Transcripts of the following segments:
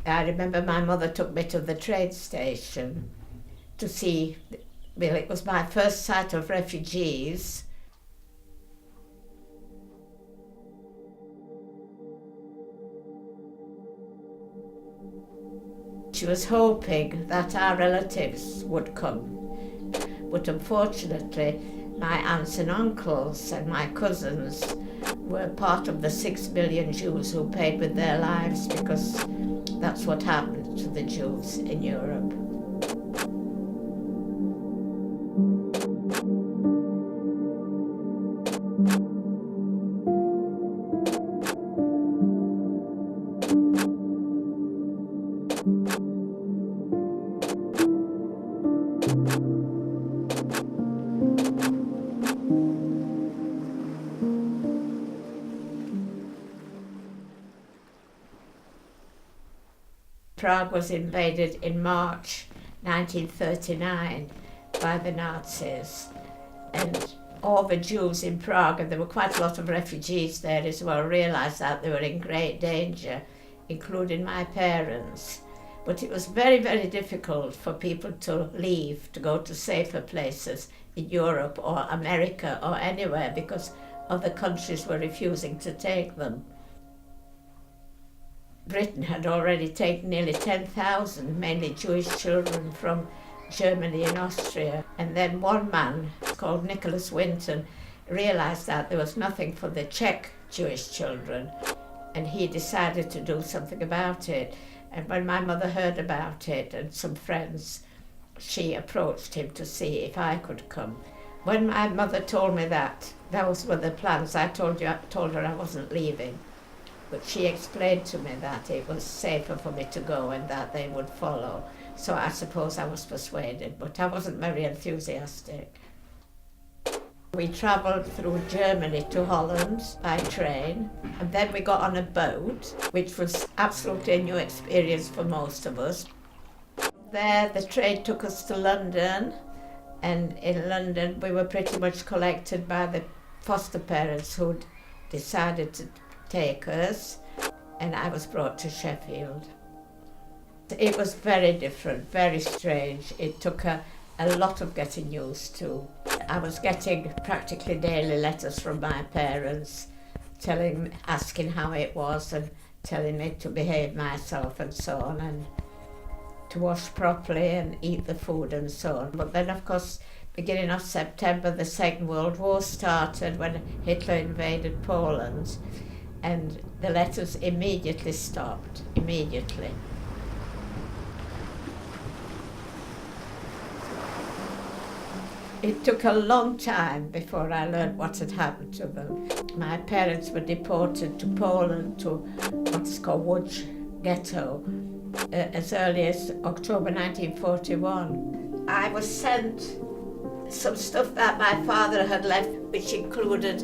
I remember my mother took me to the train station to see, well, it was my first sight of refugees. She was hoping that our relatives would come, but unfortunately my aunts and uncles and my cousins were part of the 6 million Jews who paid with their lives, because that's what happened to the Jews in Europe. Prague was invaded in March 1939 by the Nazis, and all the Jews in Prague, and there were quite a lot of refugees there as well, realised that they were in great danger, including my parents. But it was very, very difficult for people to leave, to go to safer places in Europe or America or anywhere, because other countries were refusing to take them. Britain had already taken nearly 10,000, mainly Jewish children, from Germany and Austria. And then one man, called Nicholas Winton, realised that there was nothing for the Czech Jewish children, and he decided to do something about it. And when my mother heard about it, and some friends, she approached him to see if I could come. When my mother told me that those were the plans, I told her I wasn't leaving. But she explained to me that it was safer for me to go and that they would follow. So I suppose I was persuaded, but I wasn't very enthusiastic. We travelled through Germany to Holland by train, and then we got on a boat, which was absolutely a new experience for most of us. There the train took us to London, and in London we were pretty much collected by the foster parents who'd decided to take us, and I was brought to Sheffield. It was very different, very strange. It took a lot of getting used to. I was getting practically daily letters from my parents asking how it was and telling me to behave myself and so on, and to wash properly and eat the food and so on. But then, of course, beginning of September, the Second World War started when Hitler invaded Poland, and the letters immediately stopped, immediately. It took a long time before I learned what had happened to them. My parents were deported to Poland, to what's called Łódź ghetto, as early as October 1941. I was sent some stuff that my father had left, which included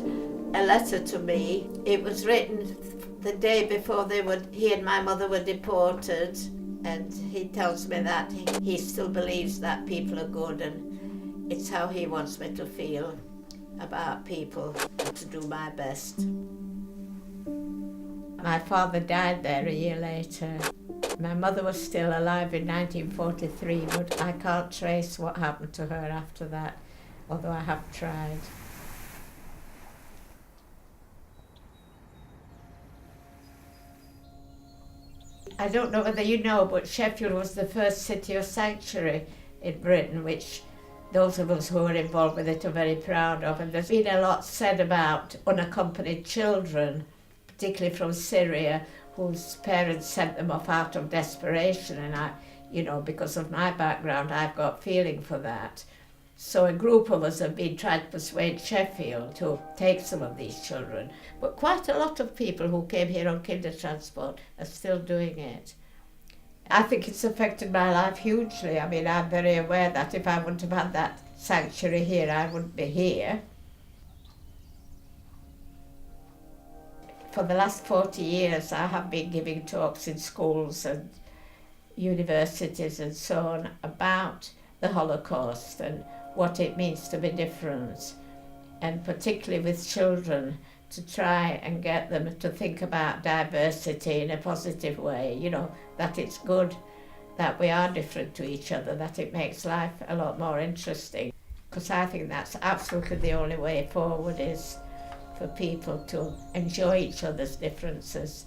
a letter to me. It was written the day before he and my mother were deported, and he tells me that he still believes that people are good, and it's how he wants me to feel about people, and to do my best. My father died there a year later. My mother was still alive in 1943, but I can't trace what happened to her after that, although I have tried. I don't know whether you know, but Sheffield was the first city of sanctuary in Britain, which those of us who are involved with it are very proud of. And there's been a lot said about unaccompanied children, particularly from Syria, whose parents sent them off out of desperation. And because of my background, I've got feeling for that. So a group of us have been trying to persuade Sheffield to take some of these children. But quite a lot of people who came here on kinder transport are still doing it. I think it's affected my life hugely. I mean, I'm very aware that if I wouldn't have had that sanctuary here, I wouldn't be here. For the last 40 years, I have been giving talks in schools and universities and so on about the Holocaust and what it means to be different, and particularly with children, to try and get them to think about diversity in a positive way, you know, that it's good that we are different to each other, that it makes life a lot more interesting. Because I think that's absolutely the only way forward, is for people to enjoy each other's differences.